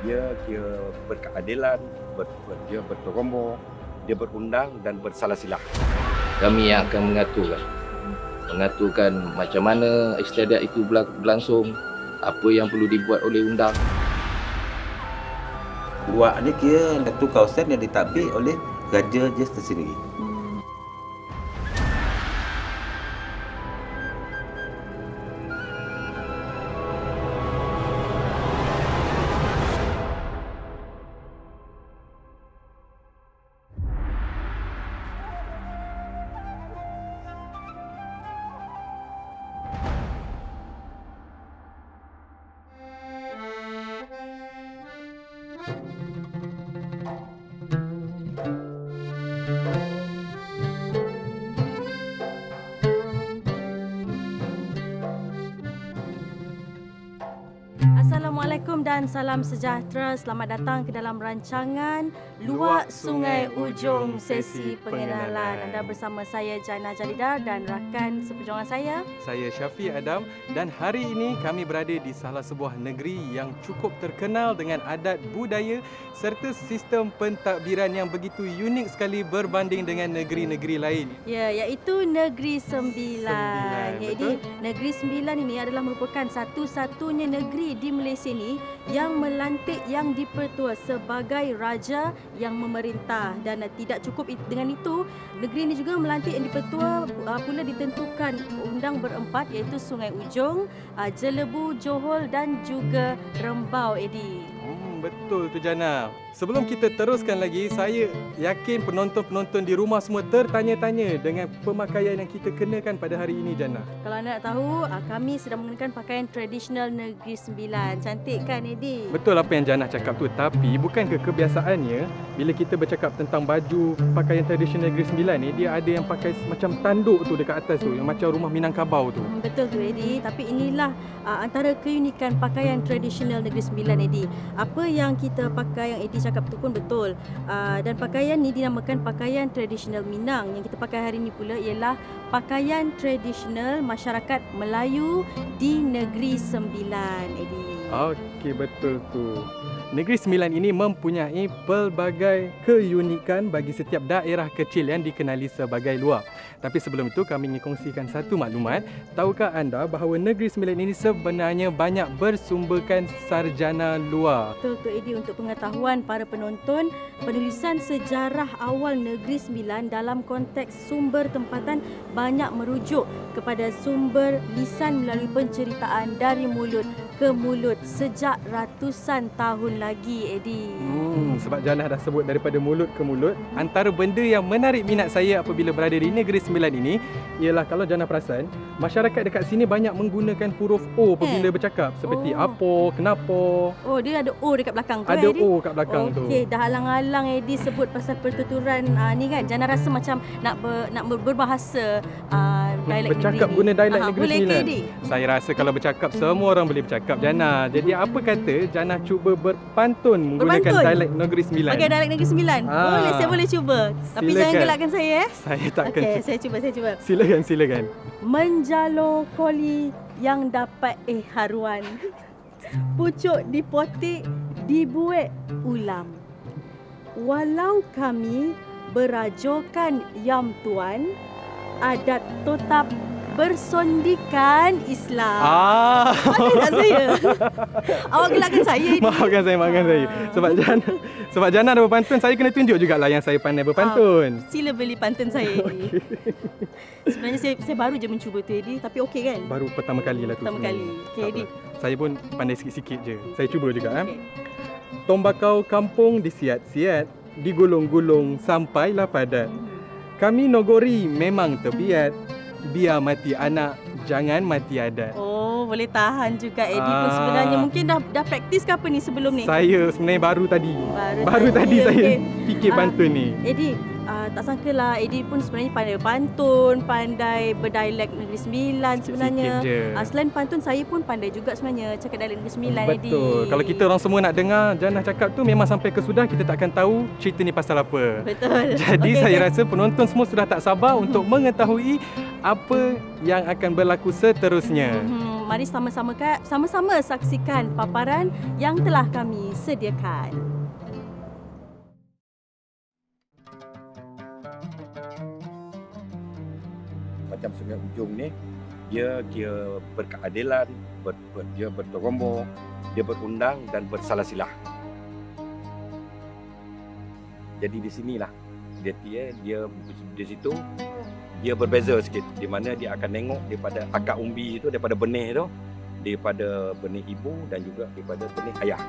Dia kira berkeadilan, dia berterombong, dia berundang dan bersalah silah. Kami yang akan mengaturkan macam mana istiadat itu berlangsung, apa yang perlu dibuat oleh undang. Luak ni kira satu kawasan yang ditadbir oleh Raja je tersendiri. Assalamualaikum dan salam sejahtera. Selamat datang ke dalam rancangan Luak Sungai Ujong Sesi Pengenalan. Anda bersama saya Jana Jalidar dan rakan seperjuangan saya Syafiq Adam, dan hari ini kami berada di salah sebuah negeri yang cukup terkenal dengan adat budaya serta sistem pentadbiran yang begitu unik sekali berbanding dengan negeri-negeri lain. ya, iaitu Negeri Sembilan. Jadi Negeri Sembilan ini adalah merupakan satu-satunya negeri di Malaysia ni yang melantik yang dipertua sebagai raja yang memerintah, dan tidak cukup dengan itu, negeri ini juga melantik yang dipertua pula ditentukan undang berempat, iaitu Sungai Ujong, Jelebu, Johor dan juga Rembau, Edi. Betul tu Jana. Sebelum kita teruskan lagi, saya yakin penonton-penonton di rumah semua tertanya-tanya dengan pemakaian yang kita kenakan pada hari ini, Jana. Kalau anda nak tahu, kami sedang menggunakan pakaian tradisional Negeri Sembilan. Cantik kan, Edi? Betul apa yang Jana cakap tu, tapi bukankah kebiasaannya bila kita bercakap tentang baju pakaian tradisional Negeri Sembilan ni, dia ada yang pakai macam tanduk tu dekat atas tu, yang macam rumah Minangkabau tu. Betul tu, Edi. Tapi inilah antara keunikan pakaian tradisional Negeri Sembilan, Edi. Apa yang kita pakai, yang Edi cakap tu pun betul. Dan pakaian ni dinamakan pakaian tradisional Minang. Yang kita pakai hari ni pula ialah pakaian tradisional masyarakat Melayu di Negeri Sembilan, Edi. Okey, betul tu. Negeri Sembilan ini mempunyai pelbagai keunikan bagi setiap daerah kecil yang dikenali sebagai luar. Tapi sebelum itu kami ingin kongsikan satu maklumat. Tahukah anda bahawa Negeri Sembilan ini sebenarnya banyak bersumberkan sarjana luar? Betul tu, Edi. Untuk pengetahuan para penonton, penulisan sejarah awal Negeri Sembilan dalam konteks sumber tempatan banyak merujuk kepada sumber lisan melalui penceritaan dari mulut ke mulut sejak ratusan tahun lagi, Edi. Sebab Jana dah sebut daripada mulut ke mulut, antara benda yang menarik minat saya apabila berada di Negeri Sembilan ini ialah, kalau Jana perasan, masyarakat dekat sini banyak menggunakan huruf O apabila bercakap, seperti apa, kenapa. Oh, dia ada O dekat belakang tu, ada Edi? O kat belakang tu. Okey, dah alang-alang Edi sebut pasal pertuturan ni kan. Jana rasa macam nak berbahasa dialek bercakap negeri guna dialek Negeri boleh ke, Sembilan. Edi? Saya rasa kalau bercakap, semua orang boleh bercakap, Jana. Jadi apa kata Jana cuba berpantun menggunakan dialek Negeri Sembilan? Pakai dialek Negeri Sembilan? Boleh, saya boleh cuba. Tapi Silakan. jangan gelakkan saya, eh. Saya takkan. Okey, saya cuba. Silakan. Menjalo koli yang dapat haruan. Pucuk dipotik, dibuat ulam. Walau kami berajokan yam tuan, adat tetap bersondikan Islam. Ada tak saya? Awak gelakkan saya ni. Maafkan saya. Sebab Jana ada berpantun, saya kena tunjuk jugalah yang saya pandai berpantun. Sila beli pantun saya, Edi. Sebenarnya saya baru je mencuba tu, Edi. Tapi okey kan? Baru pertama kali lah tu. Pertama kali. Okey, Edi. Saya pun pandai sikit-sikit je. Saya cuba juga. Okay. Tombakau kampung disiat-siat, digulung-gulung sampailah padat. Kami Nogori memang terbiat, biar mati anak, jangan mati adat. Oh, boleh tahan juga, Edi pun sebenarnya. Mungkin dah praktis ke apa ni sebelum ni? Saya sebenarnya baru tadi saya fikir pantun ni. Edi, tak sangkalah Edi pun sebenarnya pandai berpantun, pandai berdialek Negeri Sembilan sebenarnya. Selain pantun, saya pun pandai juga sebenarnya cakap dialek Negeri Sembilan, Edi. Betul. Kalau kita orang semua nak dengar Jana cakap tu, memang sampai ke sudah kita takkan tahu cerita ni pasal apa. Betul. Jadi saya rasa penonton semua sudah tak sabar untuk mengetahui apa yang akan berlaku seterusnya. mari sama-sama saksikan paparan yang telah kami sediakan. Macam Sungai Ujong ni, dia kira berkeadilan, dia berterombong, dia berundang dan bersalah silah. Jadi di sinilah dia di situ dia berbeza sikit, di mana dia akan tengok daripada akar umbi itu, daripada benih tu, daripada benih ibu dan juga daripada benih ayah.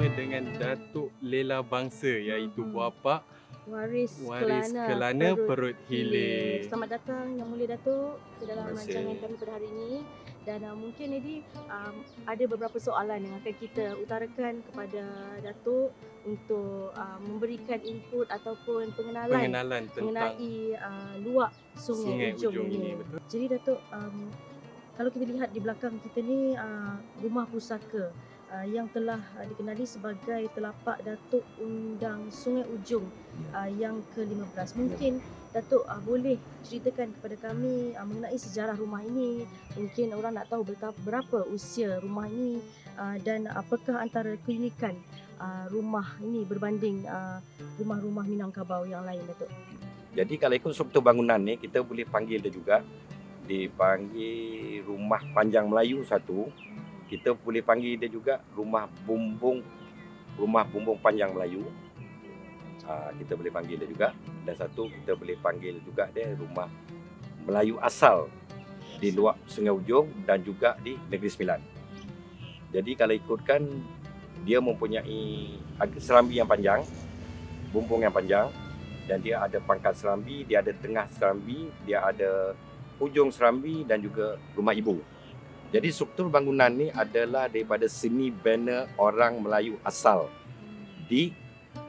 Dengan Datuk Lela Bangsa, iaitu Bapa Waris Kelana Perut Hilir. Selamat datang Yang Mulia Datuk ke dalam Terima kasih. rancangan kami pada hari ini. Dan mungkin Edi ada beberapa soalan yang akan kita utarakan kepada Datuk untuk memberikan input ataupun pengenalan tentang mengenai luak Sungai Ujong ini. betul. Jadi Datuk, kalau kita lihat di belakang kita ni rumah pusaka yang telah dikenali sebagai Telapak Datuk Undang Sungai Ujong yang ke-15. Mungkin Datuk boleh ceritakan kepada kami mengenai sejarah rumah ini. Mungkin orang nak tahu berapa usia rumah ini dan apakah antara keunikan rumah ini berbanding rumah-rumah Minangkabau yang lain, Datuk. Jadi kalau ikut struktur bangunan ni, kita boleh panggil dia juga, dipanggil rumah panjang Melayu satu. Kita boleh panggil dia juga rumah bumbung panjang Melayu. Kita boleh panggil dia juga. Dan satu kita boleh panggil juga dia rumah Melayu asal di luar Sungai Ujong dan juga di Negeri Sembilan. Jadi kalau ikutkan, dia mempunyai serambi yang panjang, bumbung yang panjang, dan dia ada pangkat serambi, dia ada tengah serambi, dia ada hujung serambi dan juga rumah ibu. Jadi struktur bangunan ni adalah daripada seni bina orang Melayu asal di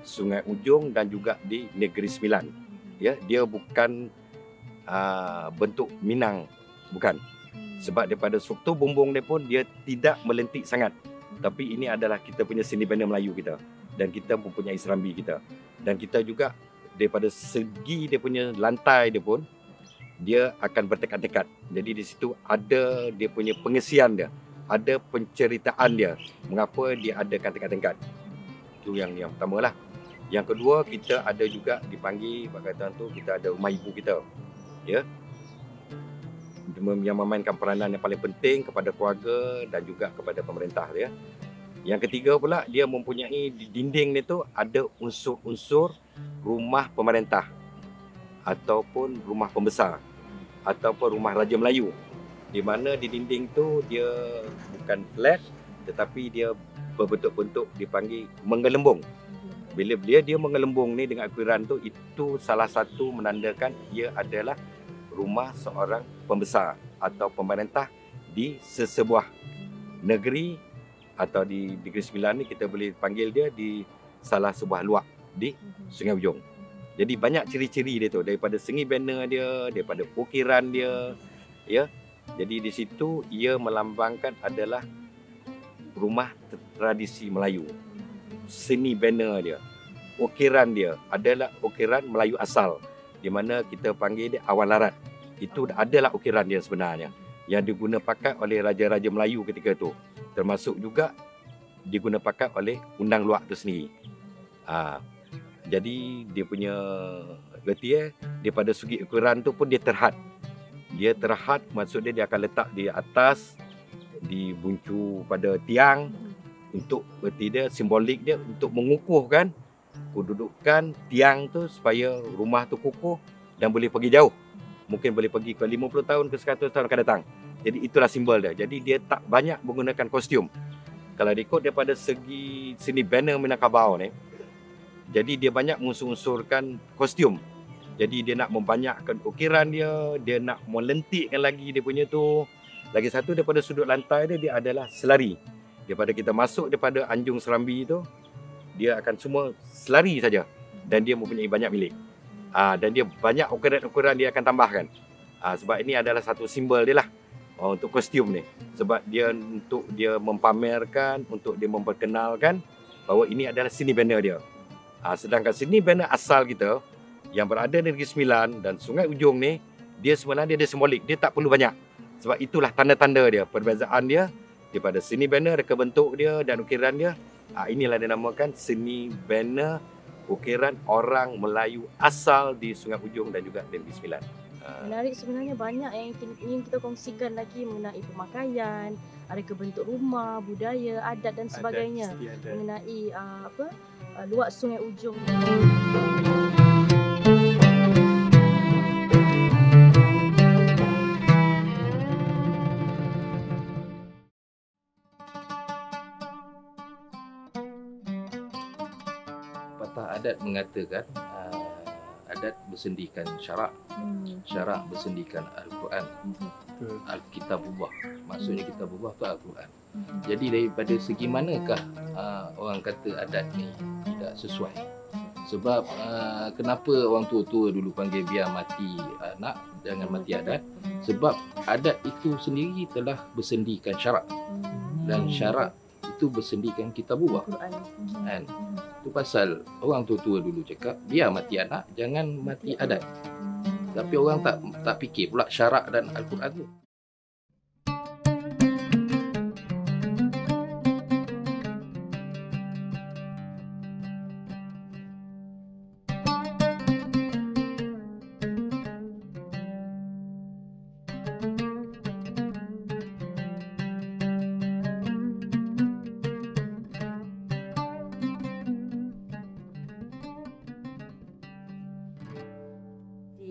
Sungai Ujong dan juga di Negeri Sembilan. Ya, dia bukan bentuk Minang, bukan. Sebab daripada struktur bumbung dia pun dia tidak melentik sangat. Tapi ini adalah kita punya seni bina Melayu kita, dan kita mempunyai serambi kita. Dan kita juga daripada segi dia punya lantai dia pun dia akan bertekad-tekad. Jadi di situ ada dia punya pengesian dia, ada penceritaan dia, mengapa dia adakan tekad-tekad. Itu yang pertama lah. Yang kedua, kita ada juga dipanggil, berkaitan tu kita ada rumah ibu kita. Ya. Yang memainkan peranan yang paling penting kepada keluarga dan juga kepada pemerintah dia. Yang ketiga pula, dia mempunyai di dinding dia tu ada unsur-unsur rumah pemerintah ataupun rumah pembesar ataupun rumah Raja Melayu, di mana di dinding tu dia bukan flat tetapi dia berbentuk-bentuk dipanggil menggelembung. Bila dia menggelembung ni dengan ukuran tu, itu salah satu menandakan ia adalah rumah seorang pembesar atau pemerintah di sesebuah negeri, atau di Negeri Sembilan ni kita boleh panggil dia di salah sebuah luak di Sungai Ujong. Jadi banyak ciri-ciri dia tu, daripada seni bina dia, daripada ukiran dia, ya. Jadi di situ ia melambangkan adalah rumah tradisi Melayu. Seni bina dia, ukiran dia adalah ukiran Melayu asal, di mana kita panggil dia awan larat. Itu adalah ukiran dia sebenarnya, yang diguna pakai oleh raja-raja Melayu ketika itu, termasuk juga diguna pakai oleh undang luak itu sendiri. Jadi dia punya berarti daripada segi ukuran tu pun dia terhad. Dia terhad, maksudnya dia akan letak di atas, di buncu pada tiang, untuk berarti dia simbolik dia untuk mengukuhkan kedudukan tiang tu supaya rumah tu kukuh dan boleh pergi jauh. Mungkin boleh pergi ke 50 tahun ke 100 tahun akan datang. Jadi itulah simbol dia. Jadi dia tak banyak menggunakan kostum. Kalau ikut daripada segi seni banner Minangkabau ni, jadi dia banyak mengunsur-unsurkan kostum. Jadi dia nak membanyakkan ukiran dia nak melentikkan lagi dia punya tu. Lagi satu daripada sudut lantai dia adalah selari. Daripada kita masuk daripada Anjung Serambi tu, dia akan semua selari saja. Dan dia mempunyai banyak bilik. Dan dia banyak ukuran-ukuran dia akan tambahkan. Sebab ini adalah satu simbol dia lah untuk kostum ni. Sebab dia untuk dia mempamerkan, untuk dia memperkenalkan bahawa ini adalah seni banner dia. Sedangkan seni banner asal kita yang berada di Negeri Sembilan dan Sungai Ujong ni, dia sebenarnya dia simbolik, dia tak perlu banyak. Sebab itulah tanda-tanda dia, perbezaan dia daripada seni banner, reka bentuk dia dan ukiran dia. Inilah dinamakan seni banner ukiran orang Melayu asal di Sungai Ujong dan juga Negeri Sembilan. Menarik, sebenarnya banyak yang ingin kita kongsikan lagi mengenai pemakaian, reka bentuk rumah, budaya, adat dan sebagainya. Mengenai luak Sungai Ujong. Patah adat mengatakan adat bersendikan syarak, syarak bersendikan Al-Quran, Al-Kitabullah. Maksudnya Kitabullah tu Al-Quran. Jadi daripada segi manakah orang kata adat ni tidak sesuai? Sebab kenapa orang tua-tua dulu panggil biar mati anak, jangan mati adat? Sebab adat itu sendiri telah bersendikan syarak. Dan syarak itu bersendikan Kitabullah. Kan? Itu pasal orang tua-tua dulu cakap biar mati anak, jangan mati adat. Tapi orang tak fikir pula syarak dan Al-Quran tu.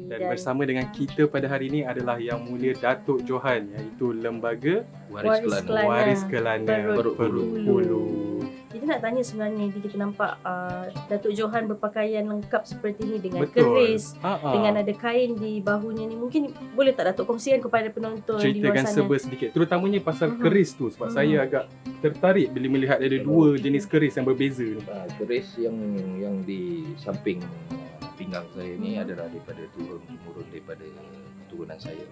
Dan bersama dengan kita pada hari ini adalah Yang Mulia Datuk Johan, iaitu Lembaga Waris Kelana Perut-Hulu. Kita nak tanya sebenarnya, kita nampak Datuk Johan berpakaian lengkap seperti ini dengan Betul. keris, dengan ada kain di bahunya ni. Mungkin boleh tak Datuk kongsikan kepada penonton di luar Ceritakan sana? serba sedikit, terutamanya pasal keris tu. Sebab saya agak tertarik bila melihat ada dua jenis keris yang berbeza ni. Keris yang di samping pinggang saya ni adalah daripada turun-temurun daripada keturunan saya.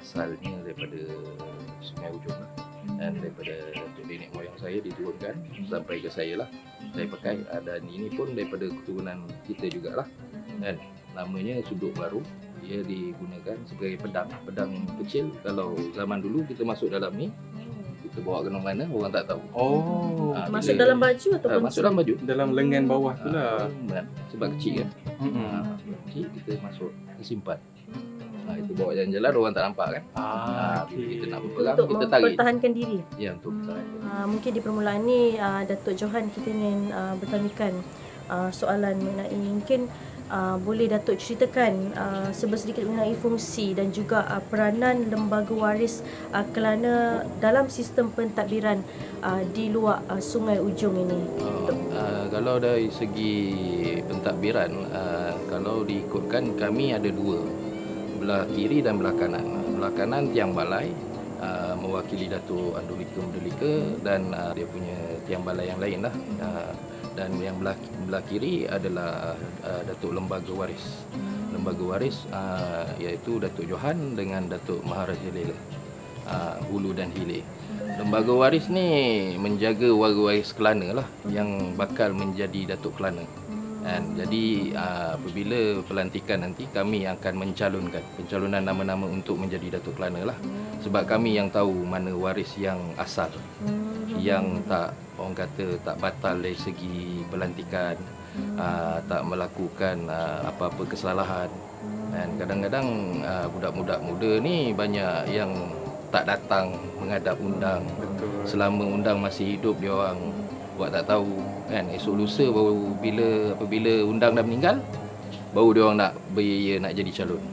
Asalnya daripada Sungai Ujong lah. Dan daripada datuk nenek moyang saya diturunkan sampai ke saya lah. Saya pakai, dan ini pun daripada keturunan kita jugalah. Dan namanya suduk baru. Dia digunakan sebagai pedang kecil. Kalau zaman dulu kita masuk dalam ni, kita bawa ke mana orang tak tahu. Masuk dalam baju ataupun masuk dalam baju, dalam lengan bawah tu lah. sebab kecil kan. Kecil kita masuk simpan. Itu bawa jalan-jalan orang tak nampak kan. Bila kita nak berperang untuk kita tarik. mempertahankan diri. Ya, untuk bertahan. Mungkin di permulaan ni Datuk Johan kita ingin bertanyakan soalan mengenai, mungkin boleh Datuk ceritakan sedikit mengenai fungsi dan juga peranan Lembaga Waris Kelana dalam sistem pentadbiran di luar Sungai Ujong ini. Kalau dari segi pentadbiran, kalau diikutkan kami ada dua, belah kiri dan belah kanan. Belah kanan tiang balai mewakili Datuk Andolika Mendelika dan dia punya tiang balai yang lain lah. Dan yang belah kiri adalah Datuk Lembaga Waris. Lembaga Waris iaitu Datuk Johan dengan Datuk Maharaja Lela, Hulu dan Hilir. Lembaga Waris ni menjaga warga waris Kelana lah yang bakal menjadi Datuk Kelana. Dan jadi apabila pelantikan nanti kami akan pencalonan nama-nama untuk menjadi Datuk Kelana lah. Sebab kami yang tahu mana waris yang asal, yang tak, orang kata tak batal dari segi pelantikan, tak melakukan apa-apa kesalahan. Dan kadang-kadang budak-budak muda ni banyak yang tak datang menghadap undang. Selama undang masih hidup dia orang buat tak tahu kan. Esok lusa baru apabila undang dah meninggal, baru dia orang nak beria nak jadi calon.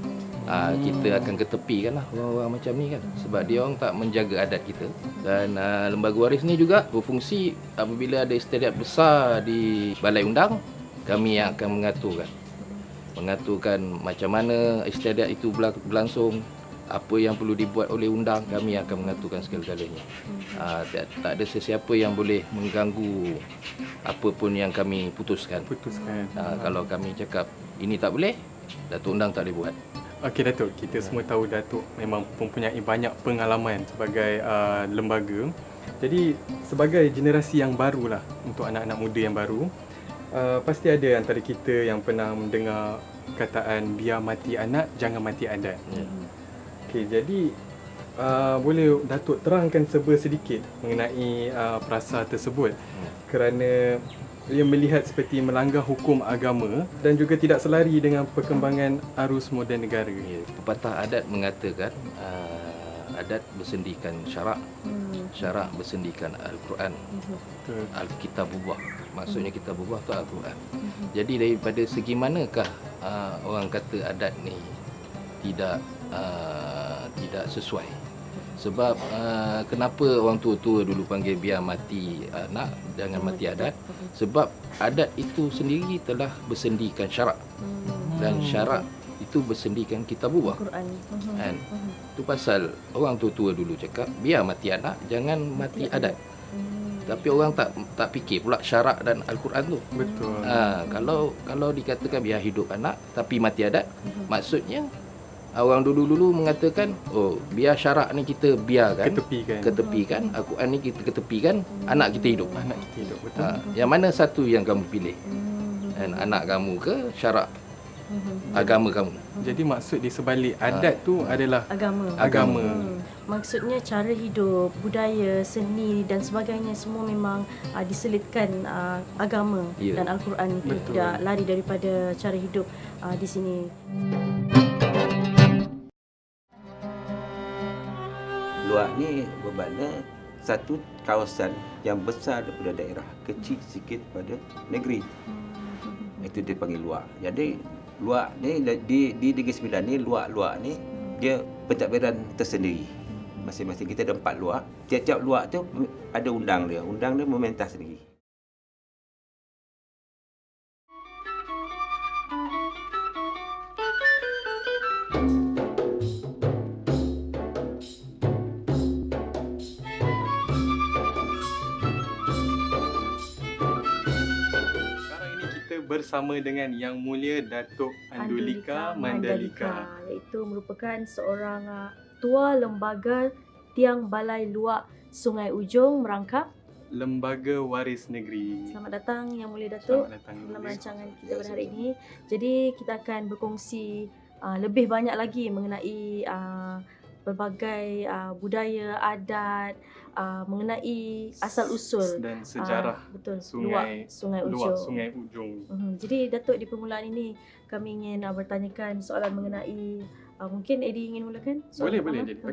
kita akan ketepikan lah orang-orang macam ni kan, sebab dia orang tak menjaga adat kita. Dan lembaga waris ni juga berfungsi apabila ada istiadat besar di balai undang, kami yang akan mengaturkan macam mana istiadat itu berlangsung, apa yang perlu dibuat oleh undang, kami akan mengaturkan segala-galanya. Tak ada sesiapa yang boleh mengganggu apa pun yang kami putuskan. Kalau kami cakap ini tak boleh, Datuk Undang tak boleh buat. Okey Datuk, kita semua tahu Datuk memang mempunyai banyak pengalaman sebagai lembaga. Jadi sebagai generasi yang barulah, untuk anak-anak muda yang baru, pasti ada antara kita yang pernah mendengar kataan biar mati anak, jangan mati adat. Okey, jadi boleh Datuk terangkan sedikit mengenai perasa tersebut, kerana ia melihat seperti melanggar hukum agama dan juga tidak selari dengan perkembangan arus moden negara. Pepatah adat mengatakan adat bersendikan syarak, syarak bersendikan Al-Quran, Al-Kitabullah. Maksudnya Kitabullah tu Al-Quran. Jadi daripada segi manakah orang kata adat ni tidak sesuai? Sebab kenapa orang tua-tua dulu panggil biar mati anak, jangan mati adat? Sebab adat itu sendiri telah bersendikan syarak, dan syarak itu bersendikan Kitabullah. Kan? Itu pasal orang tua-tua dulu cakap biar mati anak, jangan mati adat. Tapi orang tak fikir pula syarak dan Al-Quran tu. Betul. Kalau dikatakan biar hidup anak tapi mati adat, maksudnya orang dulu-dulu mengatakan, biar syarak ni kita biarkan, ketepikan, Al-Quran ni kita ketepikan, anak kita hidup. Betul. Yang mana satu yang kamu pilih? Dan anak kamu ke syarak agama kamu? Jadi maksud di sebalik adat tu adalah agama. Maksudnya cara hidup, budaya, seni dan sebagainya semua memang diselitkan agama dan Al-Quran tidak lari daripada cara hidup di sini. Luak ni bermakna satu kawasan yang besar daripada daerah, kecil sikit pada negeri. Itu dipanggil luak. Jadi luak ni di Negeri Sembilan ni, luak-luak ni dia pentadbiran tersendiri. Masing-masing kita ada 4 luak. Tiap-tiap luak tu ada undang dia. Undang dia memerintah sendiri. Bersama dengan Yang Mulia Datuk Andulika Mandalika, iaitu merupakan seorang Ketua Lembaga Tiang Balai Luak Sungai Ujong Merangkap, Lembaga Waris Negeri. Selamat datang Yang Mulia Datuk dalam Mulia. rancangan kita pada hari ini. Jadi kita akan berkongsi lebih banyak lagi mengenai berbagai budaya, adat, mengenai asal-usul dan sejarah Sungai Ujong. Sungai Ujong. Jadi Datuk, di permulaan ini kami ingin bertanyakan soalan mengenai mungkin Eddie ingin mulakan? Boleh.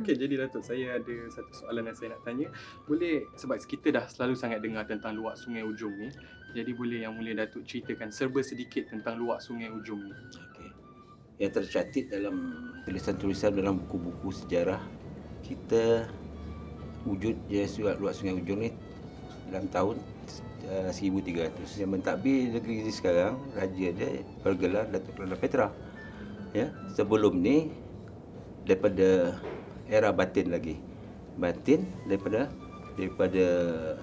Jadi Datuk, saya ada satu soalan yang saya nak tanya. Boleh, sebab kita dah selalu sangat dengar tentang luak Sungai Ujong ni. Jadi boleh Yang Mulia Datuk ceritakan serba sedikit tentang luak Sungai Ujong ni. Yang tercatat dalam tulisan-tulisan dalam buku-buku sejarah kita, wujudnya luak Sungai Ujong ni dalam tahun 1300. Yang mentadbir negeri ini sekarang, raja dia bergelar Datuk Kelana Petra. Ya, sebelum ni daripada era Batin lagi. Batin daripada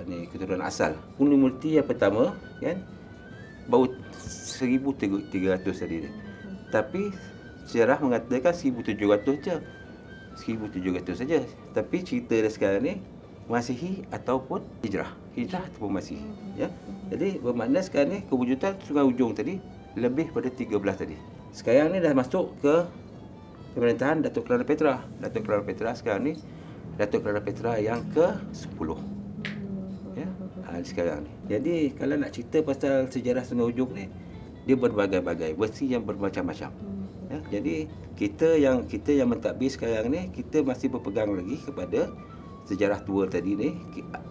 ni keturunan asal. Punimurti yang pertama kan baru 1300 tadi ni. Tapi sejarah mengatakan 1700 je. 1700 saja. Tapi cerita dia sekarang ni Masihi ataupun Hijrah ataupun Masihi, ya. Jadi bermakna sekarang ni kewujudan Sungai Ujong tadi lebih pada 13 tadi. Sekarang ni dah masuk ke pemerintahan Datuk Kelana Petra. Datuk Kelana Petra sekarang ni Datuk Kelana Petra yang ke-10. Ya. Sekarang ni. Jadi kalau nak cerita pasal sejarah Sungai Ujong ni, dia berbagai-bagai, versi yang bermacam-macam. Ya, jadi kita yang mentadbir sekarang ni, kita masih berpegang lagi kepada sejarah tua tadi ni.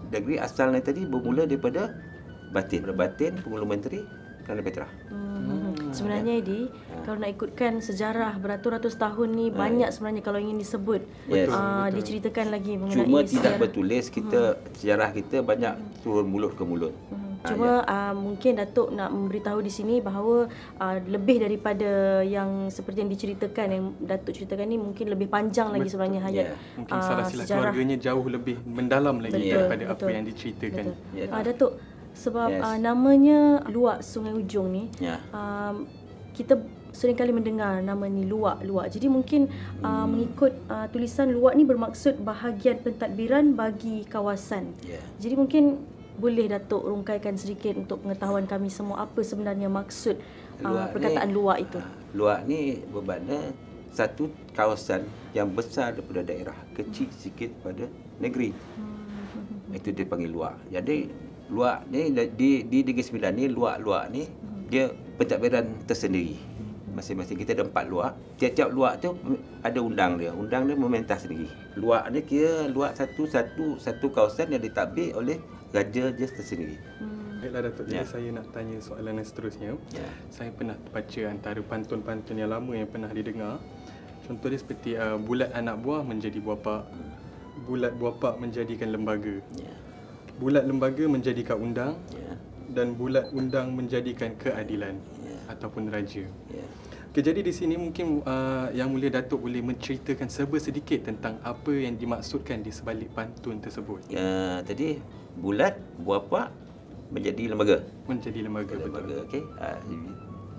Negeri asalnya tadi bermula daripada Batin. Batin, Penghulu Menteri, Kelana Petra. Sebenarnya Edi, kalau nak ikutkan sejarah beratus-ratus tahun ni banyak sebenarnya kalau ingin disebut. Diceritakan lagi mengenai Cuma tidak sejarah. bertulis, sejarah kita banyak turun mulut ke mulut. Cuma mungkin Datuk nak memberitahu di sini bahawa lebih daripada yang seperti yang diceritakan, yang Datuk ceritakan ni mungkin lebih panjang lagi sebenarnya hayat Mungkin salah silap keluarganya jauh lebih mendalam lagi daripada apa yang diceritakan. Datuk, sebab namanya Luak Sungai Ujong ni, kita seringkali mendengar nama ni Luak. Jadi mungkin mengikut tulisan Luak ni bermaksud bahagian pentadbiran bagi kawasan. Jadi mungkin boleh Datuk rungkaikan sedikit untuk pengetahuan kami semua apa sebenarnya maksud perkataan Luak itu. Luak ni bermakna satu kawasan yang besar daripada daerah, kecil sikit pada negeri. Itu dipanggil Luak. Jadi Luak ni di Negeri Sembilan ni, Luak-luak ni dia pentadbiran tersendiri. Masing-masing kita ada 4 luak. Tiap-tiap luak tu ada undang dia. Undang dia mementah sendiri. Luak ni kira luak satu kawasan yang ditadbir oleh raja dia tersendiri. Baiklah Datuk, jadi saya nak tanya soalan yang seterusnya. Saya pernah baca antara pantun-pantun yang lama yang pernah didengar. Contohnya seperti bulat anak buah menjadi buapak, bulat buapak menjadikan lembaga, bulat lembaga menjadikan undang, dan bulat undang menjadikan keadilan ataupun raja. Okay, jadi di sini mungkin Yang Mulia Datuk boleh menceritakan serba sedikit tentang apa yang dimaksudkan di sebalik pantun tersebut. Tadi bulat buapak menjadi lembaga. Menjadi lembaga, betul. Okey.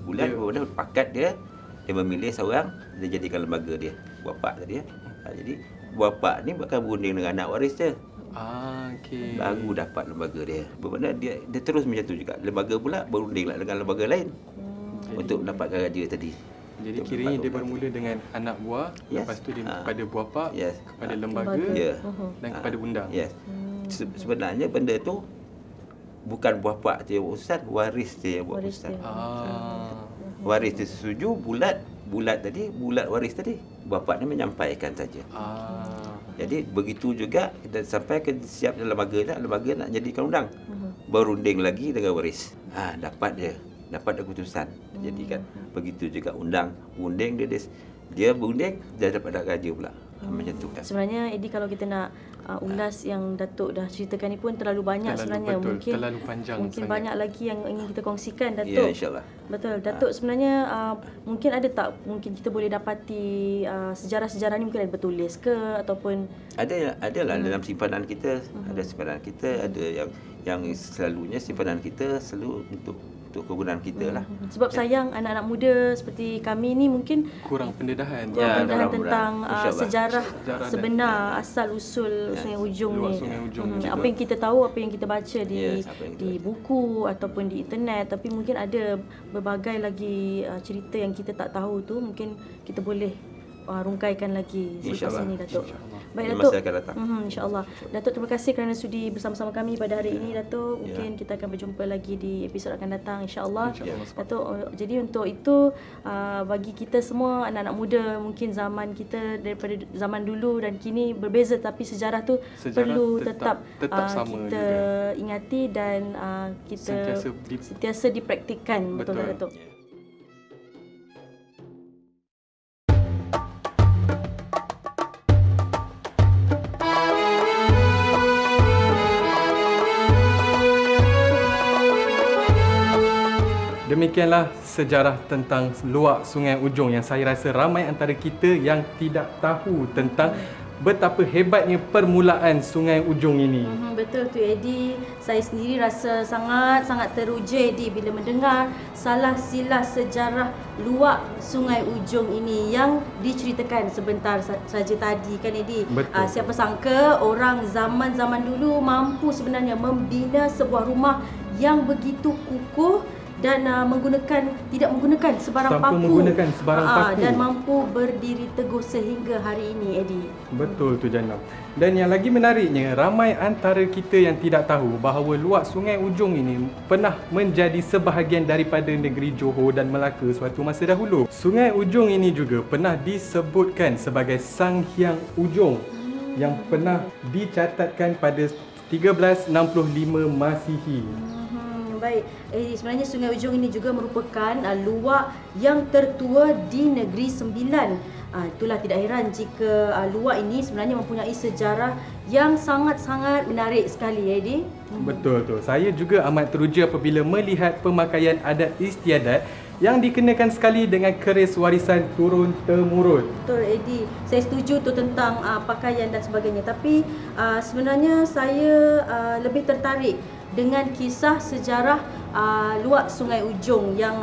Bulat bermakna pakat dia memilih seorang, dia jadikan lembaga dia. Buapak tadi jadi buapak ni bukan berunding dengan anak waris dia. Okey. Baru dapat lembaga dia. Bermakna dia terus macam tu juga. Lembaga pula berundinglah dengan lembaga lain untuk mendapatkan raja tadi. Jadi kiranya dia bermula dengan anak buah, lepas tu dia kepada buapak, kepada lembaga dan kepada undang. Sebenarnya benda tu bukan buapak dia yang urusan, waris dia yang buat urusan. Waris dia setuju, bulat waris tadi. Buapak ni menyampaikan saja. Jadi begitu juga kita sampai ke siap dalam lembaga nak jadikan undang. Berunding lagi dengan waris. Dapat keputusan. Jadi kan begitu juga undang, dia berunding, dia dapat raja pula. Macam tu. Sebenarnya Edi, kalau kita nak ulas yang Datuk dah ceritakan ni pun terlalu banyak sebenarnya. Mungkin terlalu panjang. Mungkin sangat. Banyak lagi yang ingin kita kongsikan Datuk. Ya, insya-Allah. Betul. Datuk sebenarnya mungkin ada tak mungkin kita boleh dapati sejarah-sejarah ni mungkin ada bertulis ke ataupun adalah dalam simpanan kita, ada simpanan kita, ada yang selalunya simpanan kita selalu untuk kegunaan kita lah. Sebab sayang anak-anak muda seperti kami ni mungkin kurang pendedahan. Tentang sejarah sebenar asal usul Sungai Ujong ni. Apa yang kita tahu, apa yang kita baca di buku ataupun di internet, tapi mungkin ada berbagai lagi cerita yang kita tak tahu tu, mungkin kita boleh rungkaikan lagi selepas ini Datuk. Baik Datuk. InsyaAllah. Datuk, terima kasih kerana sudi bersama-sama kami pada hari ini Datuk. Mungkin kita akan berjumpa lagi di episod akan datang insyaAllah. Datuk, jadi untuk itu bagi kita semua anak-anak muda, mungkin zaman kita daripada zaman dulu dan kini berbeza, tapi sejarah tu perlu tetap sama kita ingati dan kita sentiasa dipraktikkan. Betul tak Datuk? Demikianlah sejarah tentang Luak Sungai Ujong yang saya rasa ramai antara kita yang tidak tahu tentang betapa hebatnya permulaan Sungai Ujong ini. Betul tu Edi. Saya sendiri rasa sangat teruja Edi bila mendengar salah silah sejarah Luak Sungai Ujong ini yang diceritakan sebentar saja tadi kan Edi. Siapa sangka orang zaman-zaman dulu mampu sebenarnya membina sebuah rumah yang begitu kukuh dan tidak menggunakan sebarang paku dan mampu berdiri teguh sehingga hari ini Edi. Betul tu Janab. Dan yang lagi menariknya, ramai antara kita yang tidak tahu bahawa Luak Sungai Ujong ini pernah menjadi sebahagian daripada negeri Johor dan Melaka suatu masa dahulu. Sungai Ujong ini juga pernah disebutkan sebagai Sang Hyang Ujong yang pernah dicatatkan pada 1365 Masihi. baik. Sebenarnya Sungai Ujong ini juga merupakan luak yang tertua di Negeri Sembilan. Itulah tidak heran jika luak ini sebenarnya mempunyai sejarah yang sangat-sangat menarik sekali, Edi. Betul tu. Saya juga amat teruja apabila melihat pemakaian adat istiadat yang dikenakan sekali dengan keris warisan turun-temurun. Betul, Edi. Saya setuju tu tentang pakaian dan sebagainya. Tapi sebenarnya saya lebih tertarik dengan kisah sejarah luak Sungai Ujong yang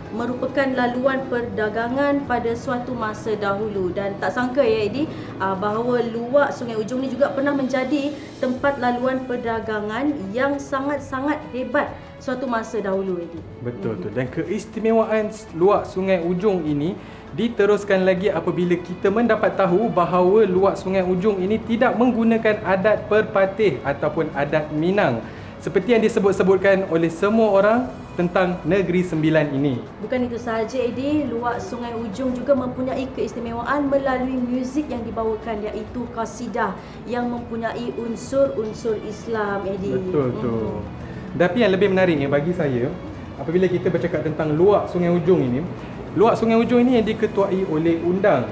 merupakan laluan perdagangan pada suatu masa dahulu. Dan tak sangka ya Edi, bahawa luak Sungai Ujong ni juga pernah menjadi tempat laluan perdagangan yang sangat-sangat hebat suatu masa dahulu, Edi. Betul tu. Dan keistimewaan luak Sungai Ujong ini diteruskan lagi apabila kita mendapat tahu bahawa luak Sungai Ujong ini tidak menggunakan adat perpatih ataupun adat Minang seperti yang disebut-sebutkan oleh semua orang tentang Negeri Sembilan ini. Bukan itu sahaja, Edi, luak Sungai Ujong juga mempunyai keistimewaan melalui muzik yang dibawakan, iaitu qasidah yang mempunyai unsur-unsur Islam, Edi. Betul tu. Tapi yang lebih menariknya bagi saya, apabila kita bercakap tentang luak Sungai Ujong ini, luak Sungai Ujong ini yang diketuai oleh undang.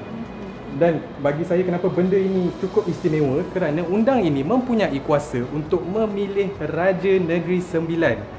Dan bagi saya kenapa benda ini cukup istimewa, kerana undang ini mempunyai kuasa untuk memilih Raja Negeri Sembilan.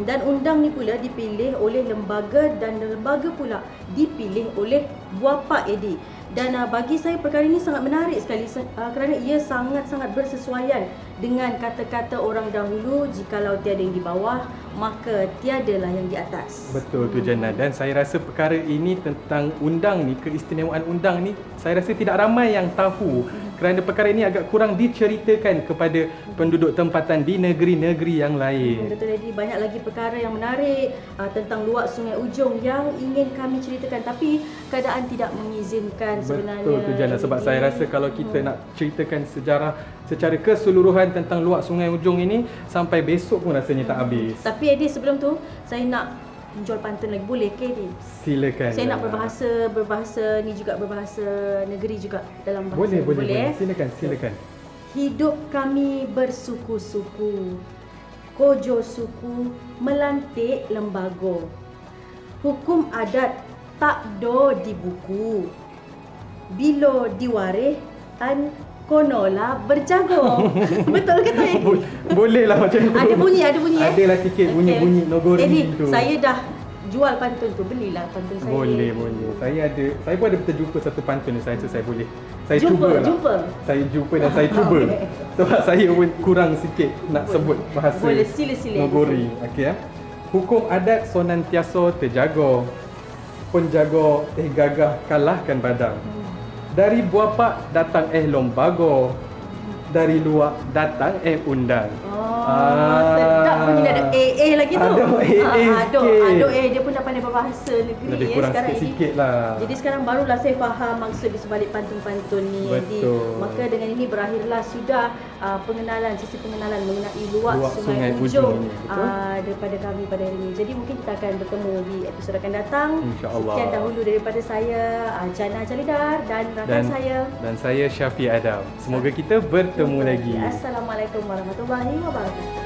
Dan undang ni pula dipilih oleh lembaga dan lembaga pula dipilih oleh Buapak, Edi. Dan bagi saya perkara ini sangat menarik sekali kerana ia sangat-sangat bersesuaian dengan kata-kata orang dahulu, jikalau tiada yang di bawah maka tiadalah yang di atas. Betul tu Jana. Dan saya rasa perkara ini tentang undang ni, keistimewaan undang ni, saya rasa tidak ramai yang tahu kerana perkara ini agak kurang diceritakan kepada penduduk tempatan di negeri-negeri yang lain. Betul, Edi. Banyak lagi perkara yang menarik tentang luak Sungai Ujong yang ingin kami ceritakan, tapi keadaan tidak mengizinkan sebenarnya. Betul tu Jana. Sebab saya rasa kalau kita nak ceritakan sejarah secara keseluruhan tentang luak Sungai Ujong ini, sampai besok pun rasanya tak habis. Tapi Edi, sebelum tu saya nak menjual pantun lagi, boleh ke Edi? Silakan. Saya nak berbahasa ni juga, berbahasa negeri juga dalam bahasa. Boleh. Silakan. Hidup kami bersuku-suku, kojo suku melantik lembago. Hukum adat tak do di buku, bilo diwarih an konola berjago. Betul ke tak, Edi? Boleh lah macam tu. Ada bunyi. Adalah sikit bunyi-bunyi nogori Edi, tu. saya dah jual pantun tu, belilah pantun saya. Boleh. Saya pun ada terjumpa satu pantun ni, saya rasa saya boleh. Saya Jumpa. Saya jumpa dan saya cuba. Sebab saya pun kurang sikit nak sebut bahasa. Boleh, sila. Nogori. Okey ya. Hukum adat senantiasa terjaga. Penjaga gagah kalahkan badang. Dari Buapak datang lembaga. Dari luar datang undang. Sedap bunyi, ada lagi tu. Ada Ada dia pun dah pandai berbahasa negeri. Lebih kurang sekarang sikit lah. Jadi sekarang barulah saya faham maksud di sebalik pantun-pantun ni. Betul. Maka dengan ini berakhirlah sudah sisi pengenalan mengenai luak Sungai Ujong Ujong ini, daripada kami pada hari ini. Jadi mungkin kita akan bertemu di episod akan datang. InsyaAllah. Sekian dahulu daripada saya, Jana Jalidar dan rakan saya. Dan saya Syafiq Adam. Semoga kita bertemu lagi. Assalamualaikum warahmatullahi wabarakatuh.